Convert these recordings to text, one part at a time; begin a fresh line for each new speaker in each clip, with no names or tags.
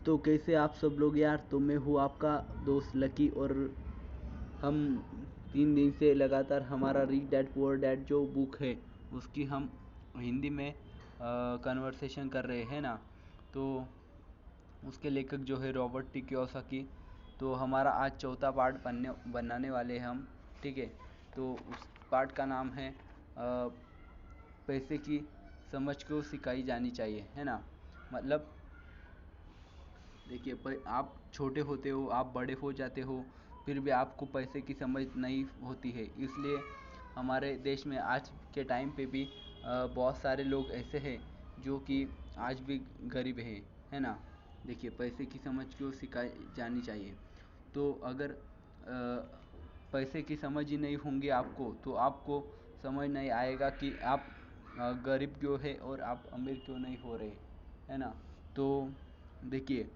तो कैसे आप सब लोग यार। तो मैं हूँ आपका दोस्त लकी, और हम 3 दिन से लगातार हमारा रिच डैड पुअर डैड जो बुक है उसकी हम हिंदी में कन्वर्सेशन कर रहे हैं ना। तो उसके लेखक जो है रॉबर्ट टी कियोसाकी। तो हमारा आज चौथा पार्ट बनाने वाले हैं हम। ठीक है। तो उस पार्ट का नाम है पैसे की समझ को सिखाई जानी चाहिए, है ना। मतलब देखिए, पर आप छोटे होते हो, आप बड़े हो जाते हो, फिर भी आपको पैसे की समझ नहीं होती है। इसलिए हमारे देश में आज के टाइम पे भी बहुत सारे लोग ऐसे हैं जो कि आज भी गरीब हैं, है ना। देखिए, पैसे की समझ को सिखाई जानी चाहिए। तो अगर पैसे की समझ ही नहीं होंगी आपको, तो आपको समझ नहीं आएगा कि आप गरीब क्यों है और आप अमीर क्यों नहीं हो रहे, है ना। तो देखिए,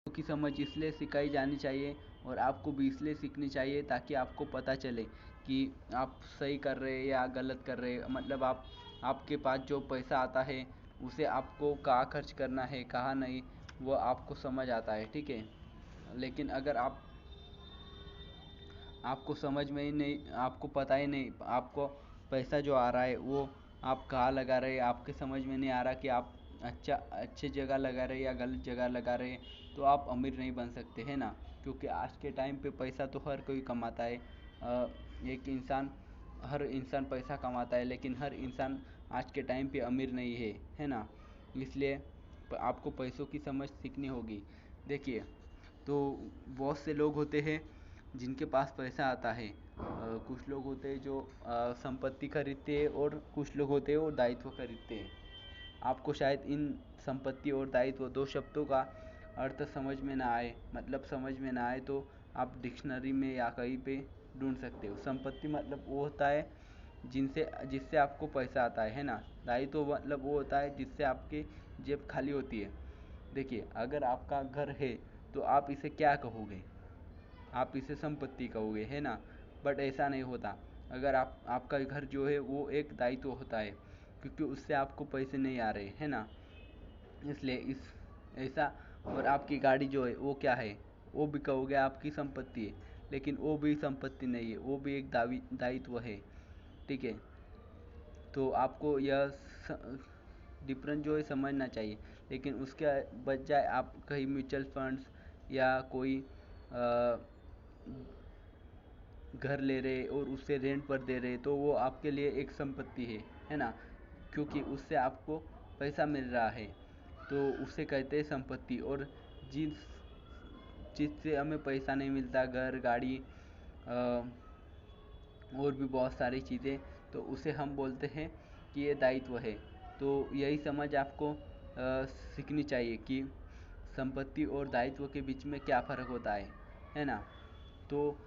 की समझ इसलिए सिखाई जानी चाहिए और आपको भी इसलिए सीखनी चाहिए ताकि आपको पता चले कि आप सही कर रहे हैं या गलत कर रहे हैं। मतलब आपके पास जो पैसा आता है उसे आपको कहाँ खर्च करना है कहाँ नहीं, वो आपको समझ आता है। ठीक है। लेकिन अगर आपको समझ में ही नहीं, आपको पता ही नहीं आपको पैसा जो आ रहा है वो आप कहाँ लगा रहे हैं, आपके समझ में नहीं आ रहा कि आप अच्छे जगह लगा रहे हैं या गलत जगह लगा रहे हैं, तो आप अमीर नहीं बन सकते, है ना। क्योंकि आज के टाइम पे पैसा तो हर कोई कमाता है। एक इंसान हर इंसान पैसा कमाता है, लेकिन हर इंसान आज के टाइम पे अमीर नहीं है, है ना। इसलिए आपको पैसों की समझ सीखनी होगी। देखिए, तो बहुत से लोग होते हैं जिनके पास पैसा आता है। कुछ लोग होते हैं जो संपत्ति खरीदते हैं, और कुछ लोग होते हैं वो दायित्व खरीदते हैं। आपको शायद इन संपत्ति और दायित्व दो शब्दों का अर्थ समझ में ना आए, मतलब समझ में ना आए, तो आप डिक्शनरी में या कहीं पे ढूंढ सकते हो। संपत्ति मतलब वो होता है जिससे आपको पैसा आता है ना। दायित्व मतलब वो होता है जिससे आपकी जेब खाली होती है। देखिए, अगर आपका घर है तो आप इसे क्या कहोगे? आप इसे संपत्ति कहोगे, है ना। बट ऐसा नहीं होता। अगर आपका घर जो है वो एक दायित्व होता है, क्योंकि उससे आपको पैसे नहीं आ रहे, है ना। इसलिए इस ऐसा। और आपकी गाड़ी जो है वो क्या है? वो भी कहोगे आपकी संपत्ति है, लेकिन वो भी संपत्ति नहीं है, वो भी एक दायित्व है। ठीक है। तो आपको यह डिफरेंस जो है समझना चाहिए। लेकिन उसके बजाय आप कहीं म्यूचुअल फंड्स या कोई घर ले रहे और उसे रेंट पर दे रहे, तो वो आपके लिए एक संपत्ति है ना। क्योंकि उससे आपको पैसा मिल रहा है, तो उसे कहते हैं संपत्ति। और जिस चीज़ से हमें पैसा नहीं मिलता, घर गाड़ी और भी बहुत सारी चीज़ें, तो उसे हम बोलते हैं कि ये दायित्व है। तो यही समझ आपको सीखनी चाहिए कि संपत्ति और दायित्व के बीच में क्या फ़र्क होता है ना। तो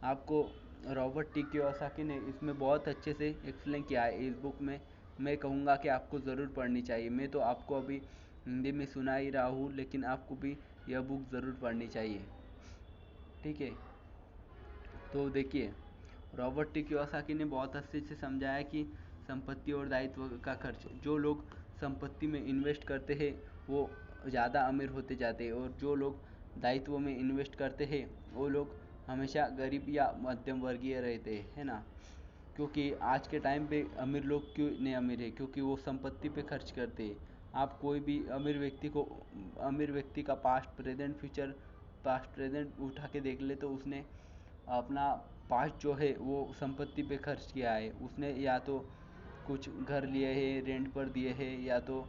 आपको रॉबर्ट टी कियोसाकी ने इसमें बहुत अच्छे से एक्सप्लेन किया है इस बुक में। मैं कहूँगा कि आपको ज़रूर पढ़नी चाहिए। मैं तो आपको अभी हिंदी में सुना ही रहा हूँ, लेकिन आपको भी यह बुक ज़रूर पढ़नी चाहिए। ठीक है। तो देखिए, रॉबर्ट टी कियोसाकी ने बहुत अच्छे से समझाया कि संपत्ति और दायित्व का खर्च। जो लोग संपत्ति में इन्वेस्ट करते हैं वो ज़्यादा अमीर होते जाते हैं, और जो लोग दायित्व में इन्वेस्ट करते हैं वो लोग हमेशा गरीब या मध्यम वर्गीय रहते हैं, है ना। क्योंकि आज के टाइम पे अमीर लोग क्यों नहीं अमीर है? क्योंकि वो संपत्ति पे खर्च करते हैं। आप कोई भी अमीर व्यक्ति का पास्ट प्रेजेंट उठा के देख ले, तो उसने अपना पास्ट जो है वो संपत्ति पे खर्च किया है। उसने या तो कुछ घर लिए हैं, रेंट पर दिए हैं, या तो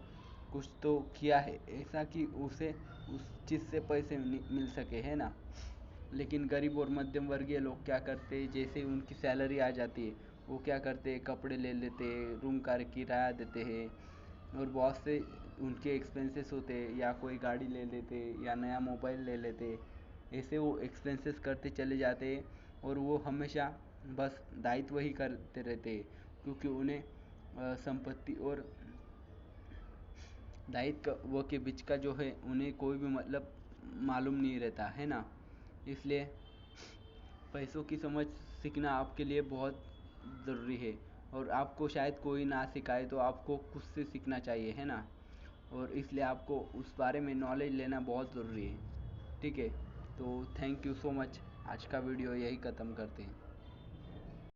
कुछ तो किया है ऐसा कि उसे उस चीज़ से पैसे मिल सके, है ना। लेकिन गरीब और मध्यम वर्गीय लोग क्या करते हैं, जैसे उनकी सैलरी आ जाती है वो क्या करते हैं, कपड़े ले लेते हैं, रूम का किराया देते हैं, और बहुत से उनके एक्सपेंसेस होते हैं, या कोई गाड़ी ले लेते या नया मोबाइल ले लेते। ऐसे वो एक्सपेंसेस करते चले जाते हैं, और वो हमेशा बस दायित्व ही करते रहते हैं। क्योंकि उन्हें संपत्ति और दायित्व के बीच का जो है उन्हें कोई भी मतलब मालूम नहीं रहता, है ना। इसलिए पैसों की समझ सीखना आपके लिए बहुत ज़रूरी है। और आपको शायद कोई ना सिखाए, तो आपको खुद से सीखना चाहिए, है ना। और इसलिए आपको उस बारे में नॉलेज लेना बहुत ज़रूरी है। ठीक है, तो थैंक यू सो मच। आज का वीडियो यही ख़त्म करते हैं।